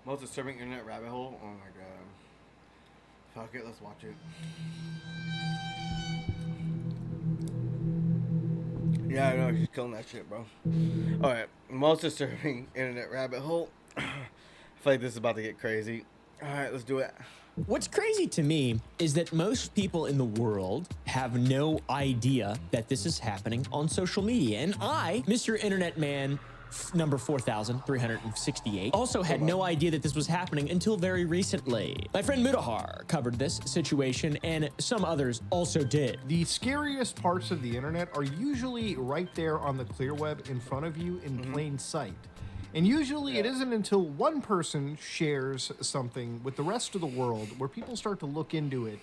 Most disturbing internet rabbit hole. Oh my god. Fuck it, let's watch it. Yeah, I know, she's killing that shit, bro. Alright, most disturbing internet rabbit hole. I feel like this is about to get crazy. Alright, let's do it. What's crazy to me is that most people in the world have no idea that this is happening on social media. And I, Mr. Internet Man, number 4,368, also had no idea that this was happening until very recently. My friend Mudahar covered this situation, and some others also did. The scariest parts of the internet are usually right there on the clear web in front of you in plain sight. And usually it isn't until one person shares something with the rest of the world where people start to look into it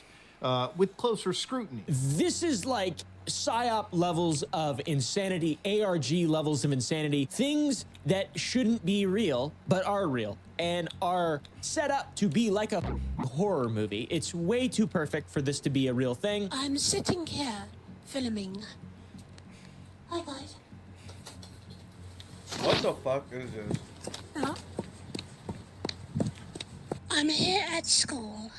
with closer scrutiny. This is like PSYOP levels of insanity, ARG levels of insanity, things that shouldn't be real, but are real and are set up to be like a horror movie. It's way too perfect for this to be a real thing. I'm sitting here filming. Hi, guys. What the fuck is this? Hello? I'm here at school.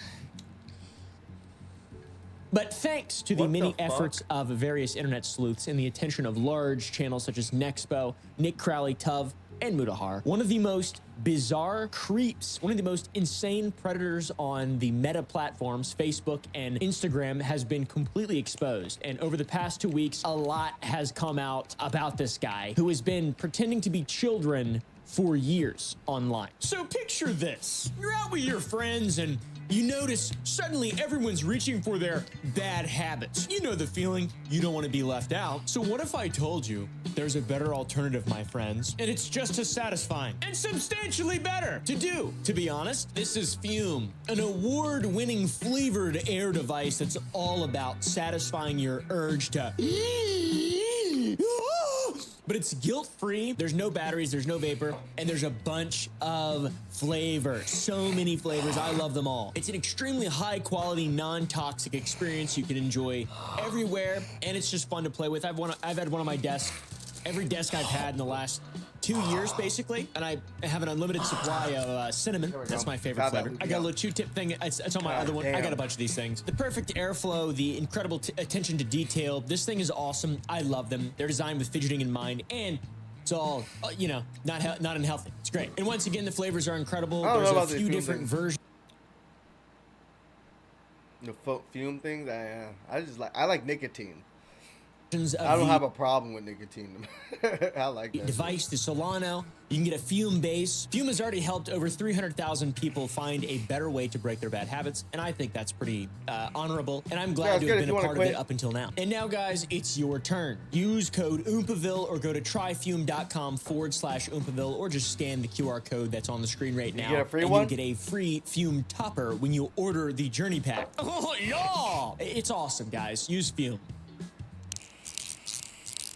But thanks to the many efforts of various internet sleuths and the attention of large channels such as Nexpo, Nick Crowley, Tuv, and Mudahar, one of the most bizarre creeps, one of the most insane predators on the meta platforms, Facebook and Instagram, has been completely exposed. And over the past 2 weeks, a lot has come out about this guy who has been pretending to be children for years online. So picture this. You're out with your friends and you notice suddenly everyone's reaching for their bad habits. You know the feeling, you don't want to be left out. So what if I told you there's a better alternative, my friends, and it's just as satisfying and substantially better to do? To be honest, this is Fume, an award-winning flavored air device that's all about satisfying your urge to but it's guilt-free. There's no batteries, there's no vapor, and there's a bunch of flavors. So many flavors, I love them all. It's an extremely high-quality, non-toxic experience you can enjoy everywhere, and it's just fun to play with. I've had one on my desk, every desk I've had in the last 2 years, basically, and I have an unlimited supply of cinnamon. That's my favorite flavor. I got a little Q-tip thing. It's on my other one. I got a bunch of these things. The perfect airflow, the incredible attention to detail. This thing is awesome. I love them. They're designed with fidgeting in mind, and it's all, you know, not unhealthy. It's great. And once again, the flavors are incredible. There's a few different versions. The fume things, I like nicotine. I don't have a problem with nicotine. I like that. Device, the Solano. You can get a Fume base. Fume has already helped over 300,000 people find a better way to break their bad habits, and I think that's pretty honorable, and I'm glad to have been a part of it up until now. And now, guys, it's your turn. Use code Oompaville or go to tryfume.com/Oompaville or just scan the QR code that's on the screen right now. You get a free one? You get a free Fume topper when you order the Journey Pack. Oh, yeah! It's awesome, guys. Use Fume.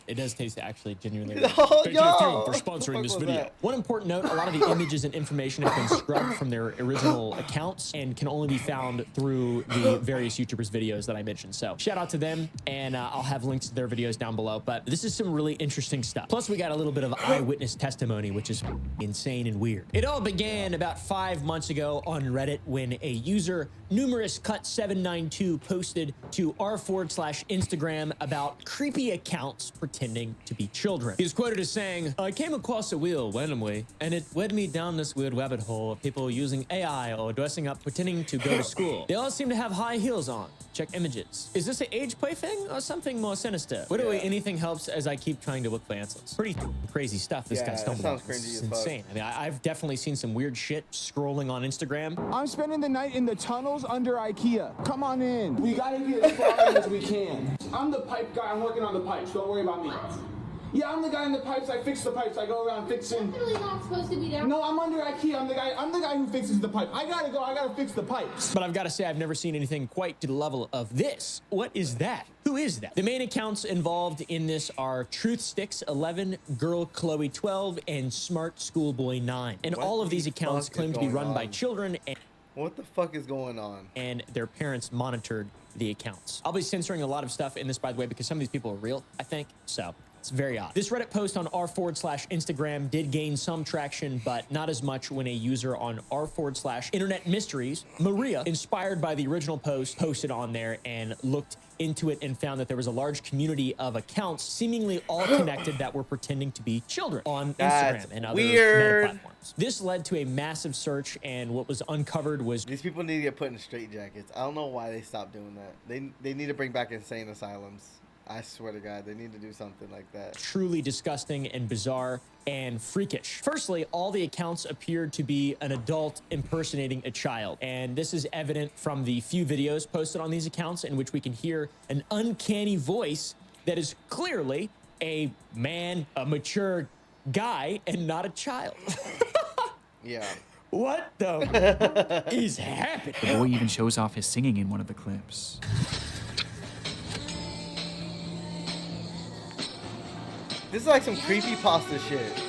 It does taste actually genuinely good. Thank you, Fume, for sponsoring this video. One important note, a lot of the images and information have been scrubbed from their original accounts and can only be found through the various YouTubers' videos that I mentioned. So shout out to them, and I'll have links to their videos down below. But this is some really interesting stuff. Plus, we got a little bit of eyewitness testimony, which is insane and weird. It all began about 5 months ago on Reddit when a user, numerouscut792, posted to r/Instagram about creepy accounts pretending to be children. He is quoted as saying, "I came across a wheel randomly, and it led me down this weird rabbit hole of people using AI or dressing up pretending to go to school. They all seem to have high heels on. Check images. Is this an age play thing or something more sinister? Literally anything helps as I keep trying to look for answers." Pretty crazy stuff this guy stumbled on. It's insane. I mean, I've definitely seen some weird shit scrolling on Instagram. I'm spending the night in the tunnels under IKEA. Come on in. We gotta get as far in as we can. I'm the pipe guy. I'm working on the pipes. Don't worry about me. Yeah, I'm the guy in the pipes. I fix the pipes. I go around fixing. You're really not supposed to be there. No, I'm under IKEA. I'm the guy who fixes the pipe. I gotta go. I gotta fix the pipes. But I've got to say, I've never seen anything quite to the level of this. What is that? Who is that? The main accounts involved in this are TruthSticks11, Girl Chloe 12, and Smart Schoolboy 9. And all of these accounts claim to be run by children. And what the fuck is going on? And their parents monitored the accounts. I'll be censoring a lot of stuff in this, by the way, because some of these people are real, I think. So It's very odd. This Reddit post on r/Instagram did gain some traction, but not as much when a user on r/Internet Mysteries, Maria, inspired by the original post, posted on there and looked into it and found that there was a large community of accounts seemingly all connected that were pretending to be children on Instagram and other meta platforms. This led to a massive search, and what was uncovered was these people need to get put in straitjackets. I don't know why they stopped doing that. They need to bring back insane asylums. I swear to God, they need to do something like that. Truly disgusting and bizarre and freakish. Firstly, all the accounts appeared to be an adult impersonating a child. And this is evident from the few videos posted on these accounts in which we can hear an uncanny voice that is clearly a man, a mature guy, and not a child. Yeah. What the is happening? The boy even shows off his singing in one of the clips. This is like some creepypasta shit.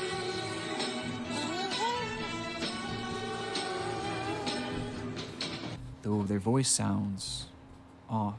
Though their voice sounds off.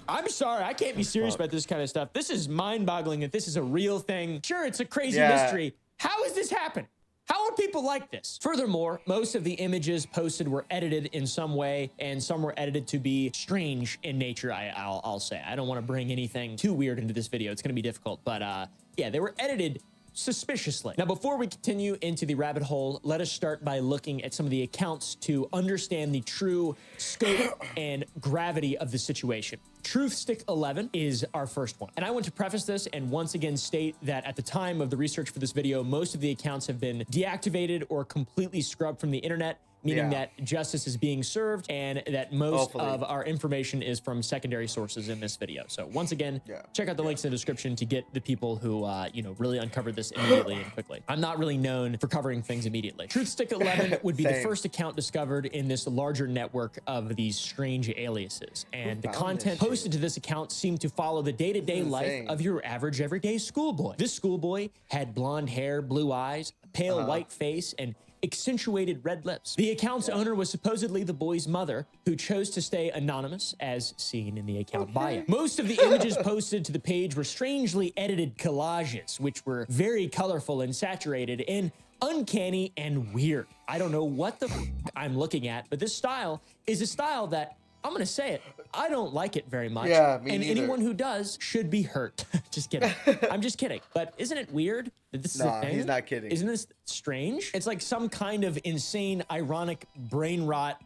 I'm sorry, I can't be serious about this kind of stuff. This is mind-boggling that this is a real thing. Sure, it's a crazy mystery. How has this happened? How are people like this? Furthermore, most of the images posted were edited in some way, and some were edited to be strange in nature, I'll say. I don't want to bring anything too weird into this video. It's going to be difficult, but yeah, they were edited suspiciously. Now, before we continue into the rabbit hole, let us start by looking at some of the accounts to understand the true scope and gravity of the situation. TruthStick11 is our first one. And I want to preface this and once again state that at the time of the research for this video, most of the accounts have been deactivated or completely scrubbed from the internet, meaning that justice is being served and that most of our information is from secondary sources in this video. So once again, check out the links in the description to get the people who, you know, really uncovered this immediately and quickly. I'm not really known for covering things immediately. TruthStick11 would be the first account discovered in this larger network of these strange aliases. And the content posted to this account seemed to follow the day-to-day life of your average everyday schoolboy. This schoolboy had blonde hair, blue eyes, a pale white face, and accentuated red lips. The account's owner was supposedly the boy's mother, who chose to stay anonymous, as seen in the account bio. Most of the images posted to the page were strangely edited collages, which were very colorful and saturated and uncanny and weird. I don't know what the I'm looking at, but this style is a style that, I'm gonna say it, I don't like it very much. Yeah, me and neither. anyone who does should be hurt. Just kidding. I'm just kidding. But isn't it weird that this is a thing? He's not kidding. Isn't this strange? It's like some kind of insane, ironic brain rot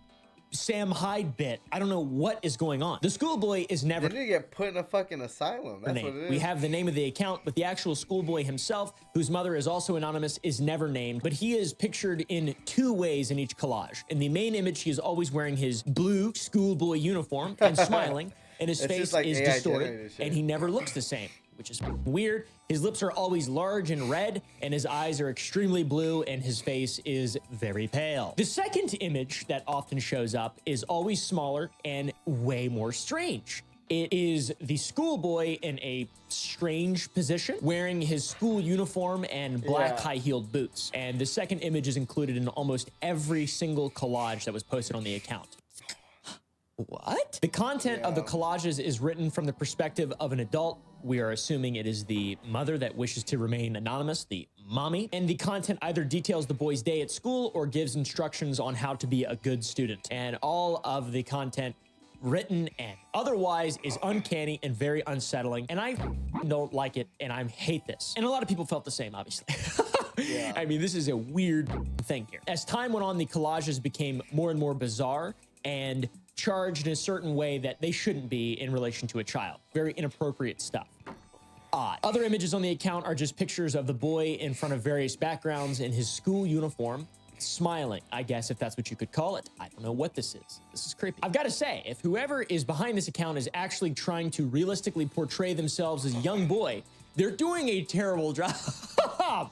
Sam Hyde bit. I don't know what is going on. The schoolboy is never They need to get put in a fucking asylum. That's what it is. We have the name of the account, but the actual schoolboy himself, whose mother is also anonymous, is never named, but he is pictured in two ways in each collage. In the main image, he is always wearing his blue schoolboy uniform and smiling, and his face like is AI distorted, generated shit. and he never looks the same, which is weird. His lips are always large and red, and his eyes are extremely blue, and his face is very pale. The second image that often shows up is always smaller and way more strange. It is the schoolboy in a strange position, wearing his school uniform and black high-heeled boots. And the second image is included in almost every single collage that was posted on the account. What? The content of the collages is written from the perspective of an adult. We are assuming it is the mother that wishes to remain anonymous, the mommy. And the content either details the boy's day at school or gives instructions on how to be a good student. And all of the content written and otherwise is uncanny and very unsettling. And I don't like it, and I hate this. And a lot of people felt the same, obviously. I mean, this is a weird thing here. As time went on, the collages became more and more bizarre and charged in a certain way that they shouldn't be in relation to a child. Very inappropriate stuff. Odd. Other images on the account are just pictures of the boy in front of various backgrounds in his school uniform, smiling, I guess, if that's what you could call it. I don't know what this is. This is creepy. I've got to say, if whoever is behind this account is actually trying to realistically portray themselves as a young boy, they're doing a terrible job.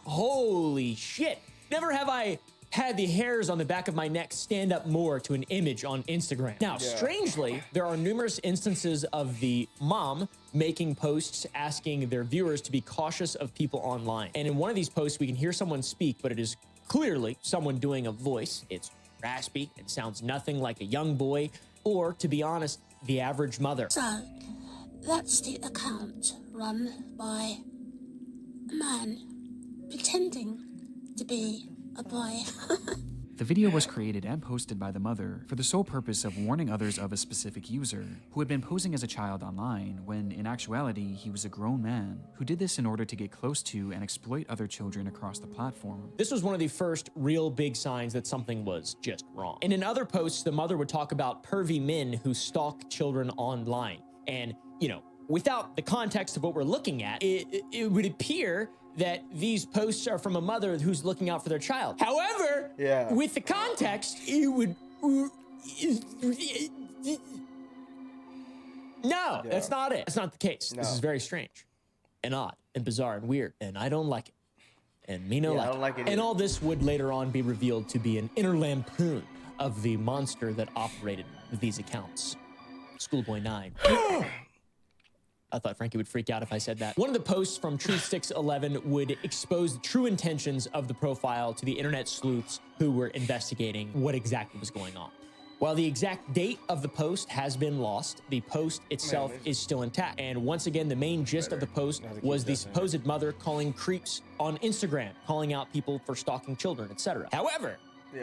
Holy shit. Never have I had the hairs on the back of my neck stand up more to an image on Instagram. Now, strangely, there are numerous instances of the mom making posts asking their viewers to be cautious of people online. And in one of these posts, we can hear someone speak, but it is clearly someone doing a voice. It's raspy. It sounds nothing like a young boy, or, to be honest, the average mother. So, that's the account run by a man pretending to be a boy. The video was created and posted by the mother for the sole purpose of warning others of a specific user who had been posing as a child online when, in actuality, he was a grown man who did this in order to get close to and exploit other children across the platform. This was one of the first real big signs that something was just wrong. And in other posts, the mother would talk about pervy men who stalk children online. And, you know, without the context of what we're looking at, it would appear that these posts are from a mother who's looking out for their child. However, with the context, it would... No, that's not it. That's not the case. No. This is very strange and odd and bizarre and weird, and I don't like it. And me no like it. I don't like it either. And all this would later on be revealed to be an inner lampoon of the monster that operated these accounts. Schoolboy 9. I thought Frankie would freak out if I said that. One of the posts from Truthsticks 11 would expose the true intentions of the profile to the internet sleuths who were investigating what exactly was going on. While the exact date of the post has been lost, the post itself is still intact. And once again, the main gist of the post was the supposed mother calling creeps on Instagram, calling out people for stalking children, etc. However,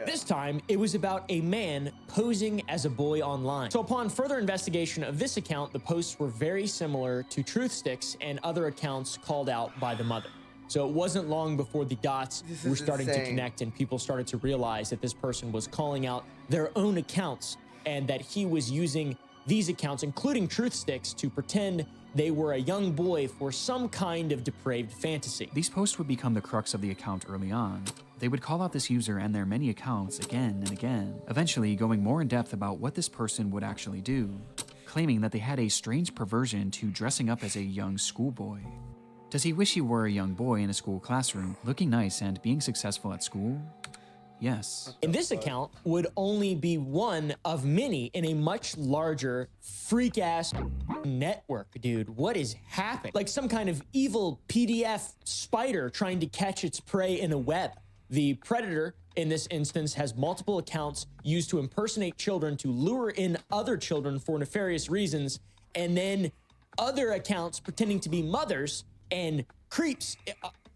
this time, it was about a man posing as a boy online. So upon further investigation of this account, the posts were very similar to Truthsticks and other accounts called out by the mother. So it wasn't long before the dots were starting to connect and people started to realize that this person was calling out their own accounts and that he was using these accounts, including Truthsticks, to pretend they were a young boy for some kind of depraved fantasy. These posts would become the crux of the account early on. They would call out this user and their many accounts again and again, eventually going more in depth about what this person would actually do, claiming that they had a strange perversion to dressing up as a young schoolboy. Does he wish he were a young boy in a school classroom, looking nice and being successful at school? Yes. And this account would only be one of many in a much larger freak-ass network, dude. What is happening? Like some kind of evil PDF spider trying to catch its prey in a web. The predator, in this instance, has multiple accounts used to impersonate children to lure in other children for nefarious reasons, and then other accounts pretending to be mothers and creeps.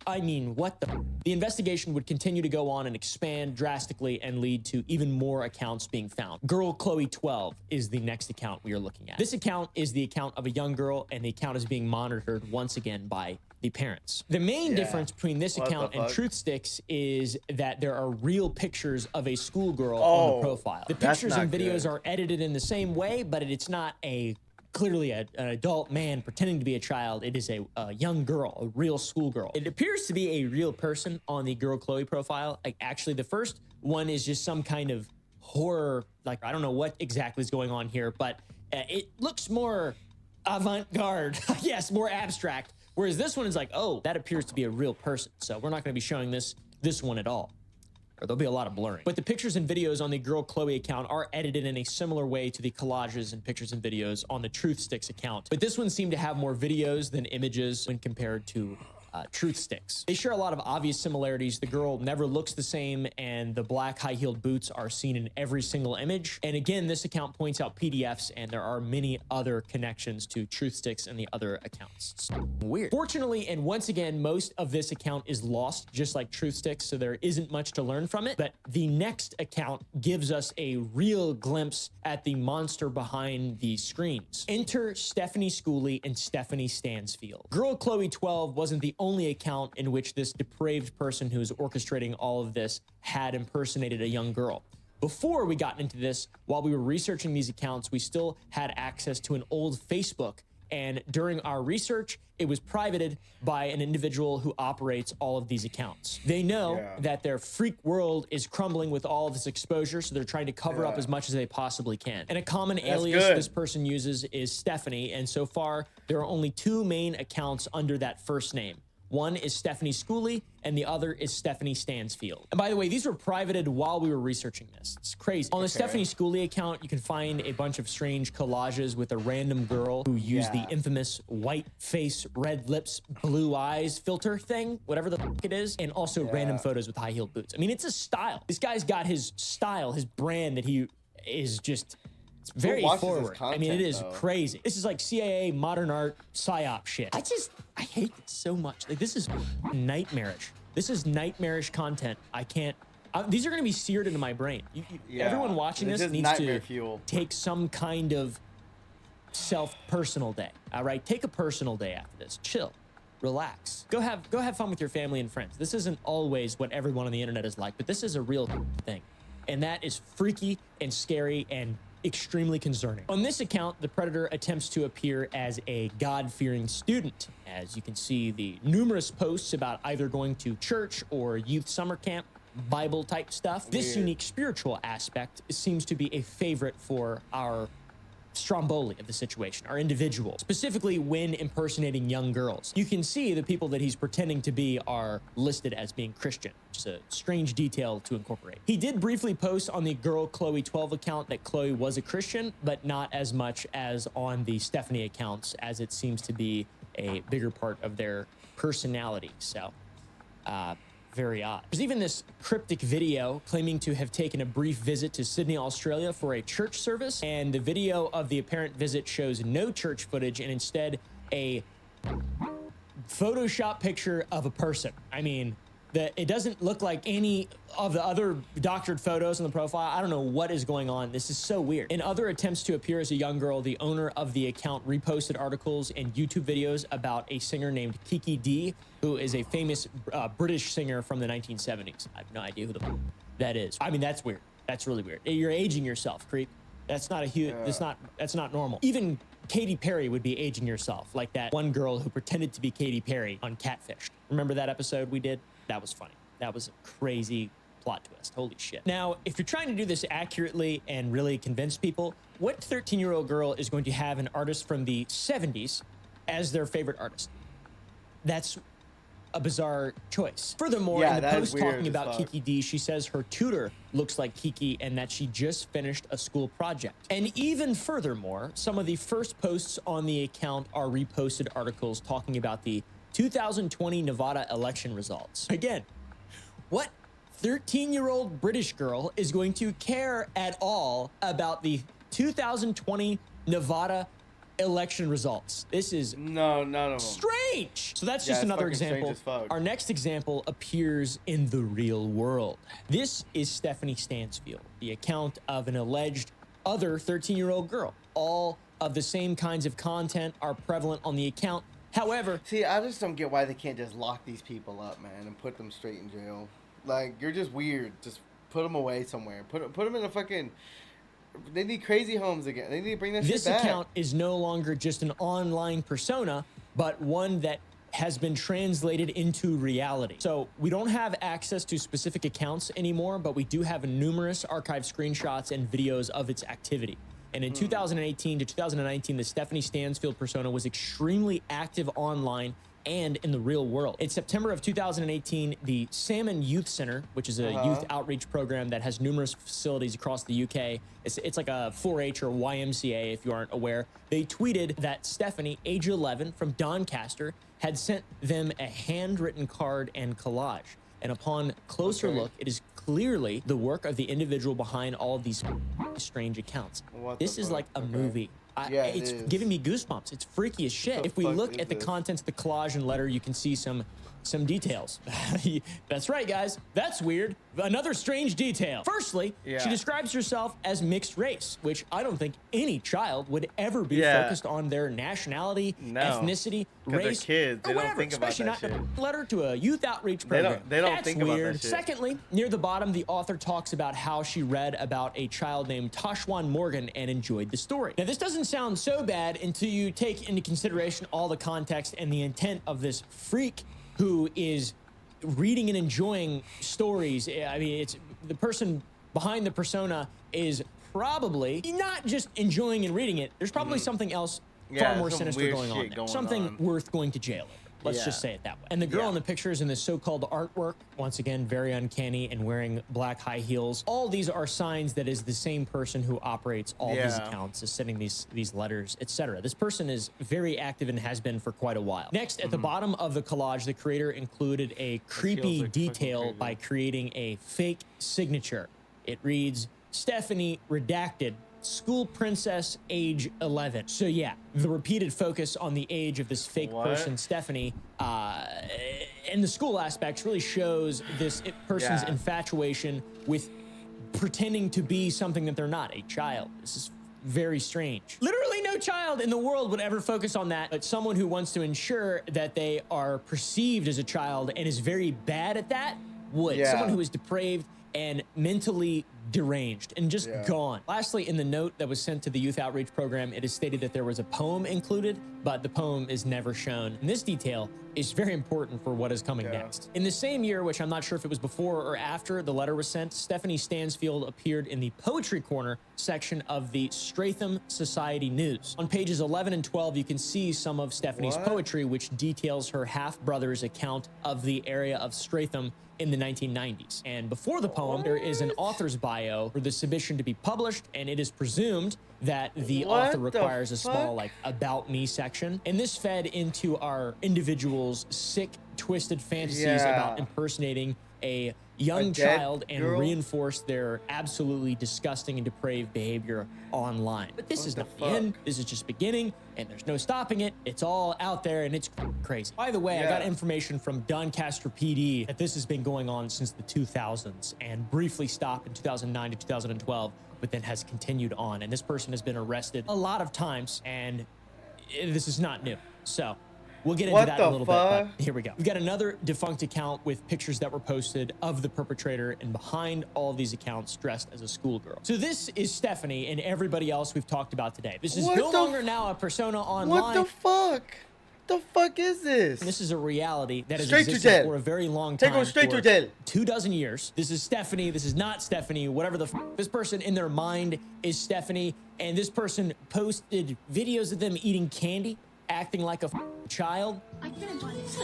I mean, what the? The investigation would continue to go on and expand drastically and lead to even more accounts being found. Girl Chloe 12 is the next account we are looking at. This account is the account of a young girl, and the account is being monitored once again by the parents. The main difference between this account and Truthsticks is that there are real pictures of a schoolgirl on the profile. The pictures and videos are edited in the same way, but it's not clearly an adult man pretending to be a child. It is a young girl, a real schoolgirl. It appears to be a real person on the Girl Chloe profile. Like, actually, the first one is just some kind of horror, like, I don't know what exactly is going on here, but it looks more avant-garde. Yes, more abstract. Whereas this one is like, oh, that appears to be a real person. So we're not going to be showing this one at all. Or there'll be a lot of blurring. But the pictures and videos on the Girl Chloe account are edited in a similar way to the collages and pictures and videos on the Truthsticks account. But this one seemed to have more videos than images when compared to Truthsticks. They share a lot of obvious similarities. The girl never looks the same, and the black high-heeled boots are seen in every single image. And again, this account points out PDFs, and there are many other connections to Truthsticks and the other accounts. It's weird. Fortunately, and once again, most of this account is lost, just like Truthsticks, so there isn't much to learn from it. But the next account gives us a real glimpse at the monster behind the screens. Enter Stephanie Schooley and Stephanie Stansfield. Girl Chloe 12 wasn't the only account in which this depraved person who is orchestrating all of this had impersonated a young girl. Before we got into this, while we were researching these accounts, we still had access to an old Facebook. And during our research, it was privated by an individual who operates all of these accounts. They know that their freak world is crumbling with all of this exposure, so they're trying to cover up as much as they possibly can. And a common alias this person uses is Stephanie, and so far, there are only two main accounts under that first name. One is Stephanie Schooley, and the other is Stephanie Stansfield. And by the way, these were privated while we were researching this. It's crazy. On the Stephanie Schooley account, you can find a bunch of strange collages with a random girl who used the infamous white face, red lips, blue eyes filter thing, whatever the fuck it is, and also random photos with high-heeled boots. I mean, it's a style. This guy's got his style, his brand that he is just It's very watches this forward. I mean, it content, is though? crazy. This is like CIA modern art psyop shit. I hate this so much. Like, this is nightmarish. This is nightmarish content. I can't. These are going to be seared into my brain. Yeah, Everyone watching this this is needs nightmare to fuel. take some kind of personal day. All right, take a personal day after this. Chill, relax. Go have fun with your family and friends. This isn't always what everyone on the internet is like, but this is a real thing, and that is freaky and scary and extremely concerning. On this account, the predator attempts to appear as a God-fearing student. As you can see, the numerous posts about either going to church or youth summer camp, Bible type stuff. This unique spiritual aspect seems to be a favorite for our Stromboli of the situation, our individual, specifically when impersonating young girls. You can see the people that he's pretending to be are listed as being Christian, which is a strange detail to incorporate. He did briefly post on the girl Chloe 12 account that Chloe was a Christian, but not as much as on the Stephanie accounts, as it seems to be a bigger part of their personality. So, very odd. There's even this cryptic video claiming to have taken a brief visit to Sydney, Australia for a church service, and the video of the apparent visit shows no church footage and instead a Photoshop picture of a person. I mean, it doesn't look like any of the other doctored photos in the profile. I don't know what is going on. This is so weird. In other attempts to appear as a young girl, the owner of the account reposted articles and YouTube videos about a singer named Kiki D, who is a famous British singer from the 1970s. I have no idea who that is. I mean, that's weird. That's really weird. You're aging yourself, creep. That's not a huge. That's not normal. Even Katy Perry would be aging yourself, like that one girl who pretended to be Katy Perry on Catfished. Remember that episode we did? That was funny. That was a crazy plot twist. Holy shit. Now, if you're trying to do this accurately and really convince people, what 13-year-old girl is going to have an artist from the 70s as their favorite artist? That's a bizarre choice. Furthermore, in the post talking about Kiki D, she says her tutor looks like Kiki and that she just finished a school project. And even furthermore, some of the first posts on the account are reposted articles talking about the 2020 Nevada election results. Again, what 13-year-old British girl is going to care at all about the 2020 Nevada election results? This is none of them. Strange. So that's just another example. Our next example appears in the real world. This is Stephanie Stansfield, the account of an alleged other 13-year-old girl. All of the same kinds of content are prevalent on the account. However, see, I just don't get why they can't just lock these people up, man, and put them straight in jail. Like, you're just weird. Just put them away somewhere. Put them in a fucking. They need crazy homes again. They need to bring that shit back. This account is no longer just an online persona, but one that has been translated into reality. So we don't have access to specific accounts anymore, but we do have numerous archived screenshots and videos of its activity. And in 2018 to 2019, the Stephanie Stansfield persona was extremely active online and in the real world. In September of 2018, the Salmon Youth Center, which is a youth outreach program that has numerous facilities across the UK, it's like a 4-H or YMCA if you aren't aware, they tweeted that Stephanie, age 11, from Doncaster, had sent them a handwritten card and collage. And upon closer look, it is clearly the work of the individual behind all of these strange accounts. This is like a movie. It's giving me goosebumps. It's freaky as shit. If we look at the contents of the collage and letter, you can see some details. That's right, guys. That's weird. Another strange detail. Firstly, she describes herself as mixed race, which I don't think any child would ever be focused on their nationality, ethnicity, race, they're kids. They or whatever. don't think about Especially that not shit. a letter to a youth outreach program. They don't That's think weird. about that shit. Secondly, near the bottom, the author talks about how she read about a child named Tashwan Morgan and enjoyed the story. Now, this doesn't sound so bad until you take into consideration all the context and the intent of this freak who is reading and enjoying stories. I mean, it's the person behind the persona is probably not just enjoying and reading it. There's probably something else far more sinister going on there. Something worth going to jail over. Let's just say it that way. And the girl in the pictures in the so-called artwork, once again, very uncanny and wearing black high heels. All these are signs that is the same person who operates all these accounts, is sending these letters, etc. This person is very active and has been for quite a while. Next, at the bottom of the collage, the creator included a creepy detail by creating a fake signature. It reads, Stephanie redacted school princess, age 11. So yeah, the repeated focus on the age of this fake person, Stephanie, in the school aspects really shows this person's infatuation with pretending to be something that they're not, a child. This is very strange. Literally no child in the world would ever focus on that, but someone who wants to ensure that they are perceived as a child and is very bad at that would. Someone who is depraved and mentally deranged and just gone. Lastly, in the note that was sent to the youth outreach program, it is stated that there was a poem included, but the poem is never shown. And this detail is very important for what is coming next. In the same year, which I'm not sure if it was before or after the letter was sent, Stephanie Stansfield appeared in the Poetry Corner section of the Stratham Society News. On pages 11 and 12, you can see some of Stephanie's poetry, which details her half-brother's account of the area of Stratham in the 1990s. And before the poem, there is an author's bio for the submission to be published, and it is presumed that the author requires a small, like, about me section. And this fed into our individuals' sick, twisted fantasies about impersonating a young child and reinforce their absolutely disgusting and depraved behavior online. But this is not the end. This is just beginning, and there's no stopping it. It's all out there, and it's crazy. By the way, I got information from Doncaster PD that this has been going on since the 2000s and briefly stopped in 2009 to 2012, but then has continued on. And this person has been arrested a lot of times, and this is not new. So we'll get into that in a little bit, but here we go. We've got another defunct account with pictures that were posted of the perpetrator, and behind all of these accounts dressed as a schoolgirl. So this is Stephanie and everybody else we've talked about today. This is no longer now a persona online. What the fuck? The fuck is this? This is a reality that has existed for a very long time. Take her straight to jail. 24 years. This is Stephanie. This is not Stephanie. Whatever the this person in their mind is Stephanie, and this person posted videos of them eating candy, acting like a child. I can't enjoy this.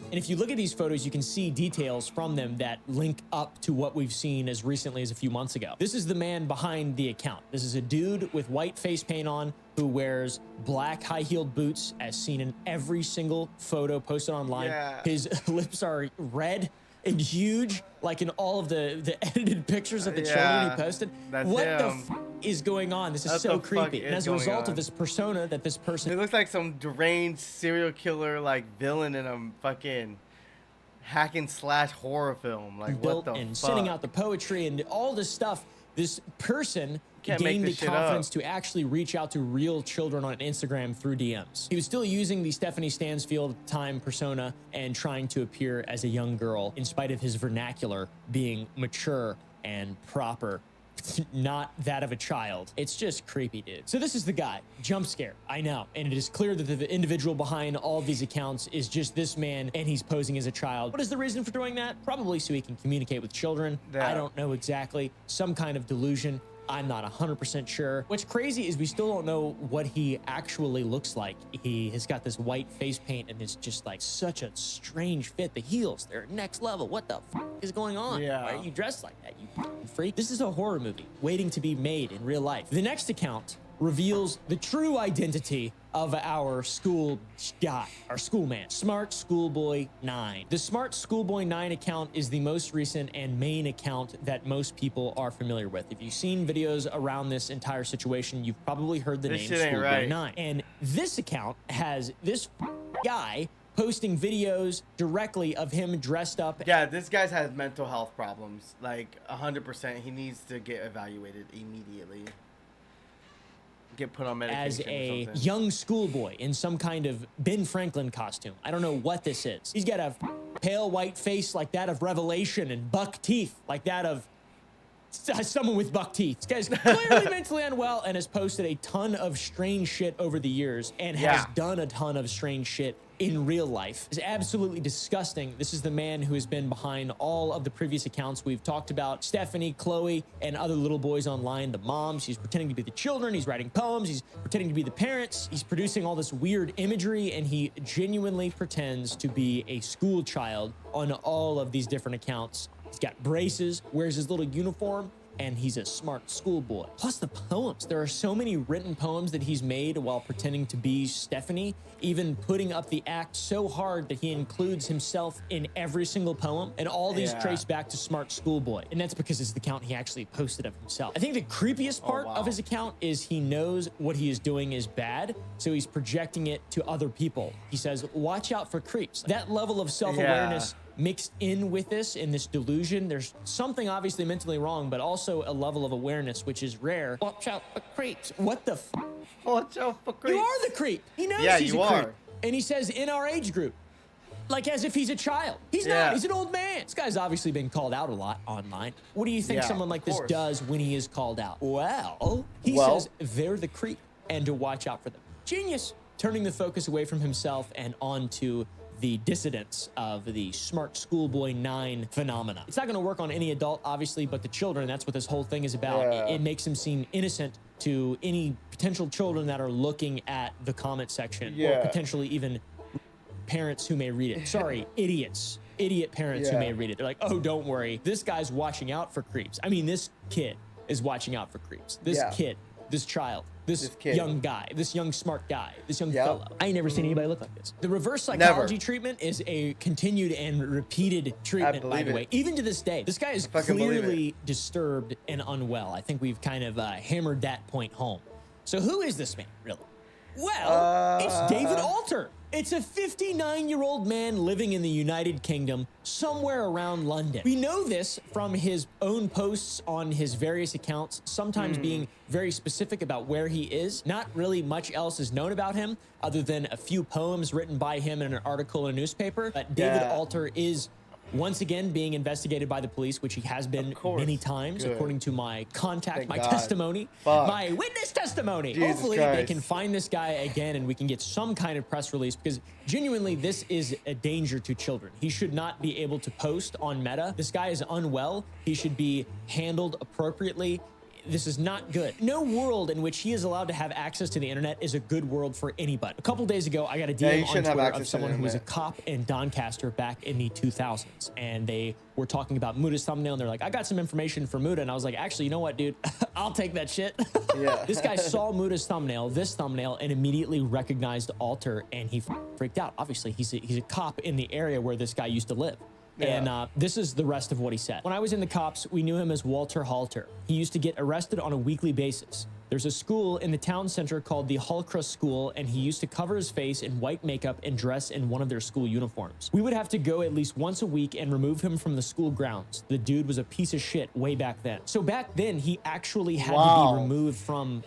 And if you look at these photos, you can see details from them that link up to what we've seen as recently as a few months ago. This is the man behind the account. This is a dude with white face paint on who wears black high-heeled boots as seen in every single photo posted online. His lips are red and huge, like in all of the edited pictures of the children he posted. What the is going on? This is so creepy. And as a result of this persona that this person... It looks like some deranged serial killer, like, villain in a fucking hack and slash horror film. Like, what the and fuck? sending out the poetry and all this stuff. This person gained the confidence to actually reach out to real children on Instagram through DMs. He was still using the Stephanie Stansfield time persona and trying to appear as a young girl in spite of his vernacular being mature and proper, not that of a child. It's just creepy, dude. So this is the guy. Jump scare. I know. And it is clear that the individual behind all of these accounts is just this man, and he's posing as a child. What is the reason for doing that? Probably so he can communicate with children. I don't know exactly. Some kind of delusion. I'm not 100% sure. What's crazy is we still don't know what he actually looks like. He has got this white face paint and is just like such a strange fit. The heels, they're next level. What the f is going on? Why are you dressed like that, you freak? This is a horror movie waiting to be made in real life. The next account reveals the true identity of our school guy, our schoolman, Smart Schoolboy 9. The Smart Schoolboy 9 account is the most recent and main account that most people are familiar with. If you've seen videos around this entire situation, you've probably heard the name Schoolboy 9. And this account has this guy posting videos directly of him dressed up. Yeah, this guy's has mental health problems. Like, 100%. He needs to get evaluated immediately. Get put on medication as a young schoolboy in some kind of Ben Franklin costume. I don't know what this is. He's got a pale white face like that of Revelation and buck teeth like that of someone with buck teeth. This guy's clearly mentally unwell and has posted a ton of strange shit over the years and has done a ton of strange shit in real life. It's absolutely disgusting. This is the man who has been behind all of the previous accounts we've talked about. Stephanie, Chloe, and other little boys online, the moms. He's pretending to be the children. He's writing poems. He's pretending to be the parents. He's producing all this weird imagery, and he genuinely pretends to be a school child on all of these different accounts. He's got braces, wears his little uniform, and he's a smart schoolboy. Plus the poems. There are so many written poems that he's made while pretending to be Stephanie, even putting up the act so hard that he includes himself in every single poem, and all these trace back to smart schoolboy. And that's because it's the account he actually posted of himself. I think the creepiest part of his account is he knows what he is doing is bad, so he's projecting it to other people. He says, watch out for creeps. That level of self-awareness mixed in with this, in this delusion, there's something obviously mentally wrong, but also a level of awareness which is rare. Watch out for creeps. What the f? Watch out for creeps. You are the creep. He knows he's a creep. And he says in our age group, like as if he's a child. He's not. He's an old man. This guy's obviously been called out a lot online. What do you think someone like this does when he is called out? Well, he says they're the creep and to watch out for them. Genius. Turning the focus away from himself and onto the dissidents of the smart schoolboy 9 phenomena. It's not going to work on any adult, obviously, but the children, that's what this whole thing is about. It makes him seem innocent to any potential children that are looking at the comment section, or potentially even parents who may read it. Sorry, idiots. Idiot parents who may read it. They're like, oh, don't worry. This guy's watching out for creeps. I mean, this kid is watching out for creeps. This kid, this child, this young guy, this young smart guy, this young fellow. I ain't never seen anybody look like this. The reverse psychology treatment is a continued and repeated treatment, by the way. Even to this day, this guy is clearly disturbed and unwell. I think we've kind of hammered that point home. So who is this man, really? Well, it's David Alter. It's a 59-year-old man living in the United Kingdom, somewhere around London. We know this from his own posts on his various accounts, sometimes being very specific about where he is. Not really much else is known about him, other than a few poems written by him in an article in a newspaper. But David Alter is once again being investigated by the police, which he has been many times, according to my contact, my testimony, my witness testimony. Hopefully they can find this guy again and we can get some kind of press release, because genuinely this is a danger to children. He should not be able to post on Meta. This guy is unwell. He should be handled appropriately. This is not good. No world in which he is allowed to have access to the internet is a good world for anybody. A couple days ago, I got a DM on Twitter of someone who was a cop in Doncaster back in the 2000s. And they were talking about Muda's thumbnail, and they're like, I got some information for Muda. And I was like, actually, you know what, dude? I'll take that shit. This guy saw Muda's thumbnail, this thumbnail, and immediately recognized Alter, and he freaked out. Obviously, he's a cop in the area where this guy used to live. And this is the rest of what he said. When I was in the cops, we knew him as Walter Halter. He used to get arrested on a weekly basis. There's a school in the town center called the Halcra School, and he used to cover his face in white makeup and dress in one of their school uniforms. We would have to go at least once a week and remove him from the school grounds. The dude was a piece of shit way back then. So back then, he actually had to be removed from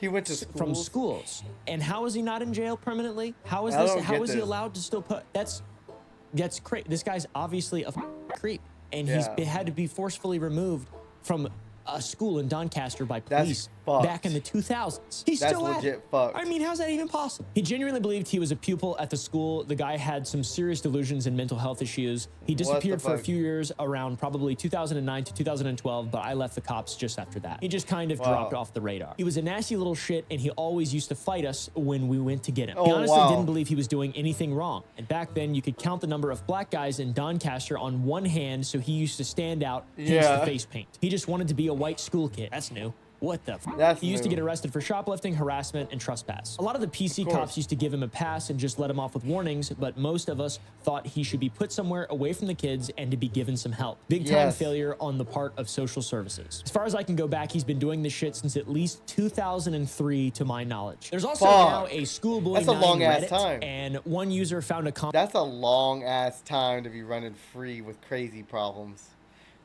schools. And how is he not in jail permanently? How is this? How is he allowed to still put? That's crazy. This guy's obviously a creep, and he's had to be forcefully removed from a school in Doncaster by police back in the 2000s. He's still legit fucked. I mean, how's that even possible? He genuinely believed he was a pupil at the school. The guy had some serious delusions and mental health issues. He disappeared for a few years around probably 2009 to 2012, but I left the cops just after that. He just kind of dropped off the radar. He was a nasty little shit, and he always used to fight us when we went to get him. He honestly didn't believe he was doing anything wrong. And back then, you could count the number of black guys in Doncaster on one hand, so he used to stand out thanks to face paint. He just wanted to be a white school kid. That's new. What the f? He used to get arrested for shoplifting, harassment, and trespass. A lot of the PC cops used to give him a pass and just let him off with warnings, but most of us thought he should be put somewhere away from the kids and to be given some help. Big time failure on the part of social services. As far as I can go back, he's been doing this shit since at least 2003 to my knowledge. There's also now a schoolboy That's a long ass time. And one user found a comment. That's a long ass time to be running free with crazy problems,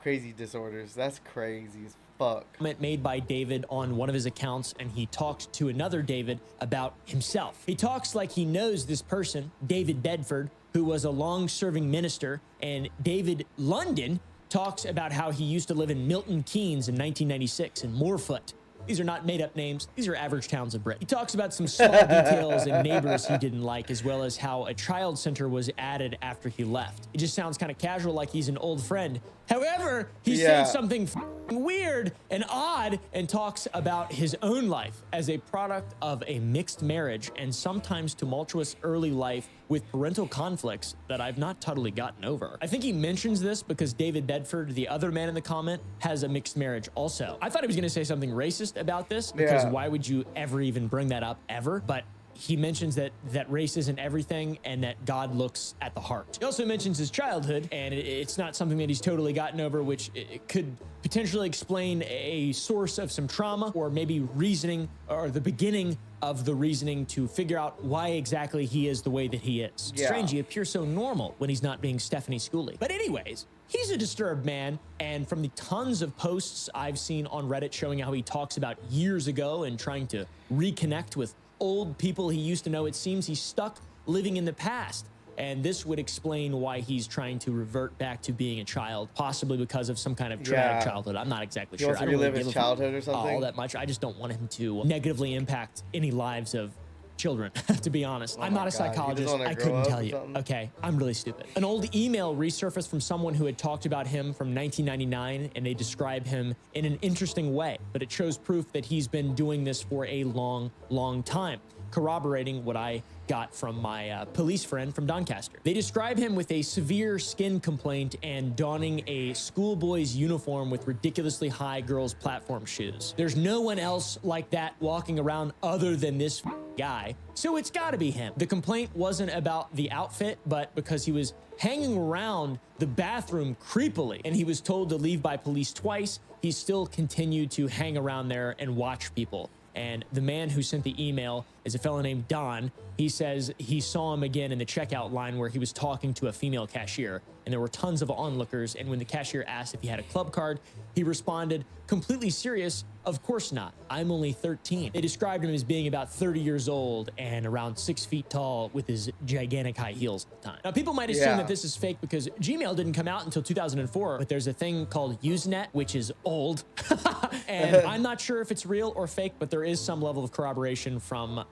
crazy disorders. That's crazy as fuck. Comment made by David on one of his accounts, and he talks to another David about himself. He talks like he knows this person, David Bedford, who was a long-serving minister, and David London talks about how he used to live in Milton Keynes in 1996 and Moorfoot. These are not made-up names. These are average towns of Britain. He talks about some small details and neighbors he didn't like, as well as how a child center was added after he left. It just sounds kind of casual, like he's an old friend. However, he said something weird and odd, and talks about his own life as a product of a mixed marriage and sometimes tumultuous early life with parental conflicts that I've not totally gotten over. I think he mentions this because David Bedford, the other man in the comment, has a mixed marriage also. I thought he was gonna say something racist about this, because why would you ever even bring that up ever? But he mentions that race isn't everything and that God looks at the heart. He also mentions his childhood, and it's not something that he's totally gotten over, which it could potentially explain a source of some trauma, or maybe reasoning, or the beginning of the reasoning to figure out why exactly he is the way that he is. Strange, he appears so normal when he's not being Stephanie Schooley. But anyways, he's a disturbed man, and from the tons of posts I've seen on Reddit showing how he talks about years ago and trying to reconnect with old people he used to know, it seems he's stuck living in the past. And this would explain why he's trying to revert back to being a child, possibly because of some kind of traumatic childhood. I'm not exactly sure. I don't relive his childhood or something all that much. I just don't want him to negatively impact any lives of children, to be honest. I'm not a psychologist. I couldn't tell you. Okay, I'm really stupid. An old email resurfaced from someone who had talked about him from 1999, and they describe him in an interesting way, but it shows proof that he's been doing this for a long, long time, corroborating what I got from my police friend from Doncaster. They describe him with a severe skin complaint and donning a schoolboy's uniform with ridiculously high girls' platform shoes. There's no one else like that walking around other than this guy, so it's gotta be him. The complaint wasn't about the outfit, but because he was hanging around the bathroom creepily, and he was told to leave by police twice, he still continued to hang around there and watch people. And the man who sent the email is a fellow named Don. He says he saw him again in the checkout line where he was talking to a female cashier, and there were tons of onlookers, and when the cashier asked if he had a club card, he responded, completely serious, "Of course not. I'm only 13. They described him as being about 30 years old and around 6 feet tall with his gigantic high heels at the time. Now, people might assume that this is fake because Gmail didn't come out until 2004, but there's a thing called Usenet, which is old. And I'm not sure if it's real or fake, but there is some level of corroboration from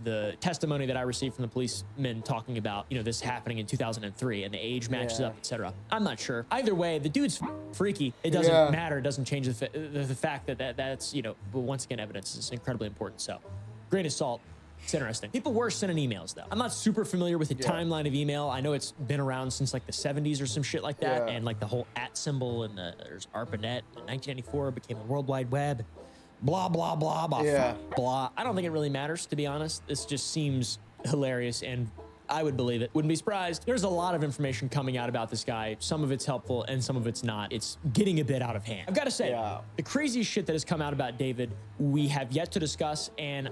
the testimony that I received from the policemen talking about, you know, this happening in 2003 and the age matches up, etc. I'm not sure. Either way, the dude's freaky. It doesn't matter. It doesn't change the fact that that's, you know, but once again, evidence is incredibly important. So, grain of salt. It's interesting. People were sending emails, though. I'm not super familiar with the timeline of email. I know it's been around since like the 70s or some shit like that. And like the whole @ symbol and there's ARPANET in 1994 became the World Wide Web. Blah, blah, blah, blah, blah. I don't think it really matters, to be honest. This just seems hilarious, and I would believe it. Wouldn't be surprised. There's a lot of information coming out about this guy. Some of it's helpful and some of it's not. It's getting a bit out of hand. I've got to say, the craziest shit that has come out about David, we have yet to discuss, and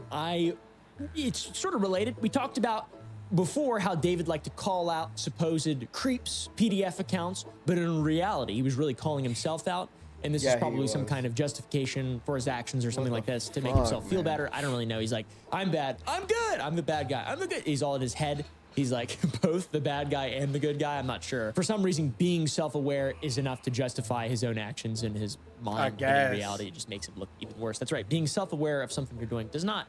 it's sort of related. We talked about before how David liked to call out supposed creeps, PDF accounts, but in reality, he was really calling himself out. And this is probably some kind of justification for his actions or something like this to make himself feel better. I don't really know. He's like, I'm bad. I'm good. I'm the bad guy. I'm the good. He's all in his head. He's like both the bad guy and the good guy. I'm not sure. For some reason, being self-aware is enough to justify his own actions in his mind. But in reality, it just makes him look even worse. That's right. Being self-aware of something you're doing does not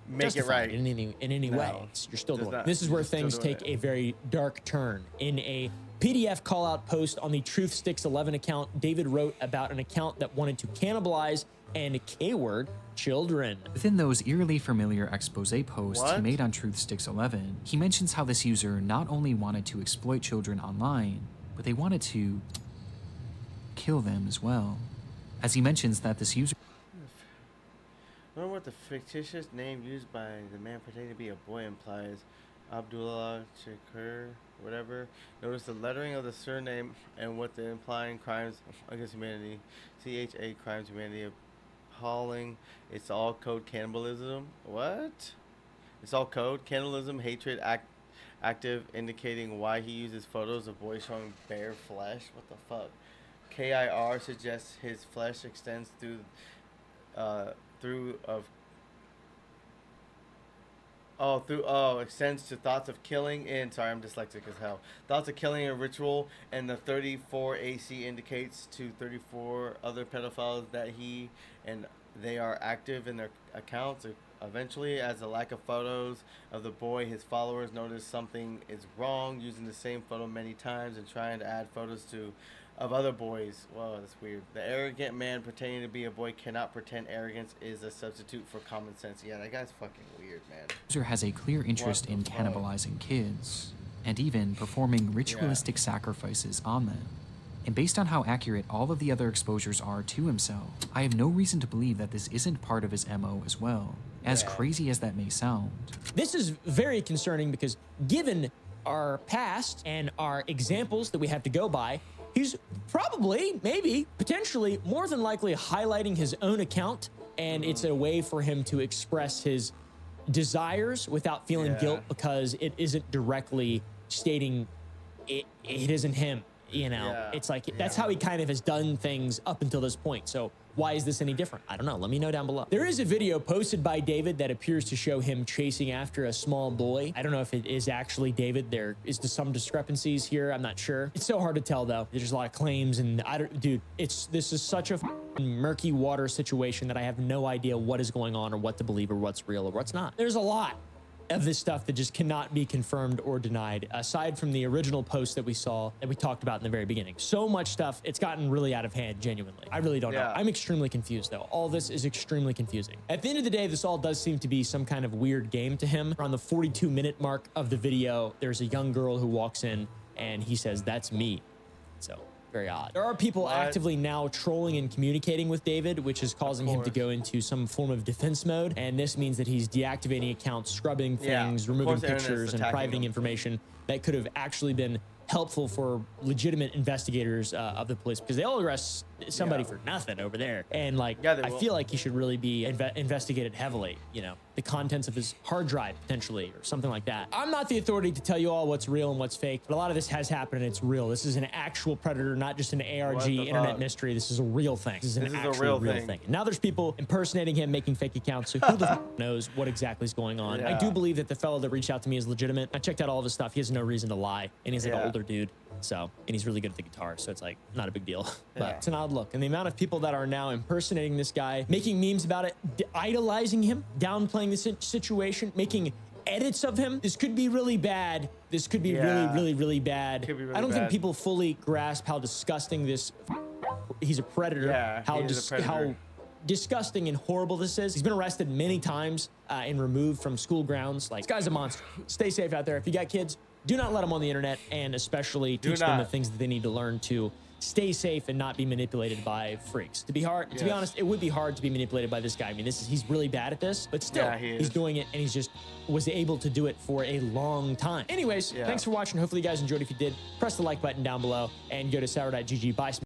make it right in any way. You're still doing it. This is where things take a very dark turn. In a PDF call-out post on the Truth Sticks 11 account, David wrote about an account that wanted to cannibalize and K-word children. Within those eerily familiar expose posts he made on Truth Sticks 11, he mentions how this user not only wanted to exploit children online, but they wanted to kill them as well. As he mentions that this user... I wonder what the fictitious name used by the man pretending to be a boy implies. Abdullah Shakur, whatever. Notice the lettering of the surname and what the implying crimes against humanity. CHA crimes humanity appalling. It's all code cannibalism. What? It's all code cannibalism, hatred, active, indicating why he uses photos of boys showing bare flesh. What the fuck? KIR suggests his flesh extends extends to thoughts of killing in, sorry, I'm dyslexic as hell. Thoughts of killing in ritual, and the 34 AC indicates to 34 other pedophiles that he and they are active in their accounts. Eventually, as the lack of photos of the boy, his followers notice something is wrong, using the same photo many times and trying to add photos to of other boys. Whoa, that's weird. The arrogant man pretending to be a boy cannot pretend arrogance is a substitute for common sense. Yeah, that guy's fucking weird, man. User has a clear interest in cannibalizing kids, and even performing ritualistic sacrifices on them. And based on how accurate all of the other exposures are to himself, I have no reason to believe that this isn't part of his MO as well, as crazy as that may sound. This is very concerning because given our past and our examples that we have to go by, he's probably, maybe, potentially, more than likely highlighting his own account, and it's a way for him to express his desires without feeling guilt because it isn't directly stating it isn't him. You know, it's like, that's how he kind of has done things up until this point. So why is this any different? I don't know. Let me know down below. There is a video posted by David that appears to show him chasing after a small boy. I don't know if it is actually David. There is some discrepancies here. I'm not sure. It's so hard to tell though. There's a lot of claims and dude, this is such a murky water situation that I have no idea what is going on or what to believe or what's real or what's not. There's a lot of this stuff that just cannot be confirmed or denied, aside from the original post that we saw that we talked about in the very beginning. So much stuff, it's gotten really out of hand, genuinely. I really don't know. I'm extremely confused though. All this is extremely confusing. At the end of the day, this all does seem to be some kind of weird game to him. Around the 42-minute mark of the video, there's a young girl who walks in and he says, "That's me." So very odd. There are people actively now trolling and communicating with David, which is causing him to go into some form of defense mode. And this means that he's deactivating accounts, scrubbing things, removing pictures, and privating information that could have actually been helpful for legitimate investigators of the police, because they'll arrest somebody for nothing over there. And like, I feel like he should really be investigated heavily, you know, the contents of his hard drive potentially or something like that. I'm not the authority to tell you all what's real and what's fake, but a lot of this has happened and it's real. This is an actual predator, not just an ARG internet mystery. This is a real thing. This is an actual real thing. And now there's people impersonating him, making fake accounts. So who the knows what exactly is going on? I do believe that the fellow that reached out to me is legitimate. I checked out all of his stuff. He has no reason to lie. And he's like an older dude. So, and he's really good at the guitar. So it's like not a big deal, but it's an odd look. And the amount of people that are now impersonating this guy, making memes about it, idolizing him, downplaying the situation, making edits of him. This could be really bad. This could be really bad. I don't think people fully grasp how disgusting this, he's a predator, how disgusting and horrible this is. He's been arrested many times and removed from school grounds. Like, this guy's a monster. Stay safe out there. If you got kids, do not let them on the internet, and especially teach them the things that they need to learn to stay safe and not be manipulated by freaks. To be honest, it would be hard to be manipulated by this guy. I mean, he's really bad at this, but still, he's doing it, and he's just was able to do it for a long time. Anyways, thanks for watching. Hopefully you guys enjoyed. If you did, press the like button down below and go to sour.gg. Buy some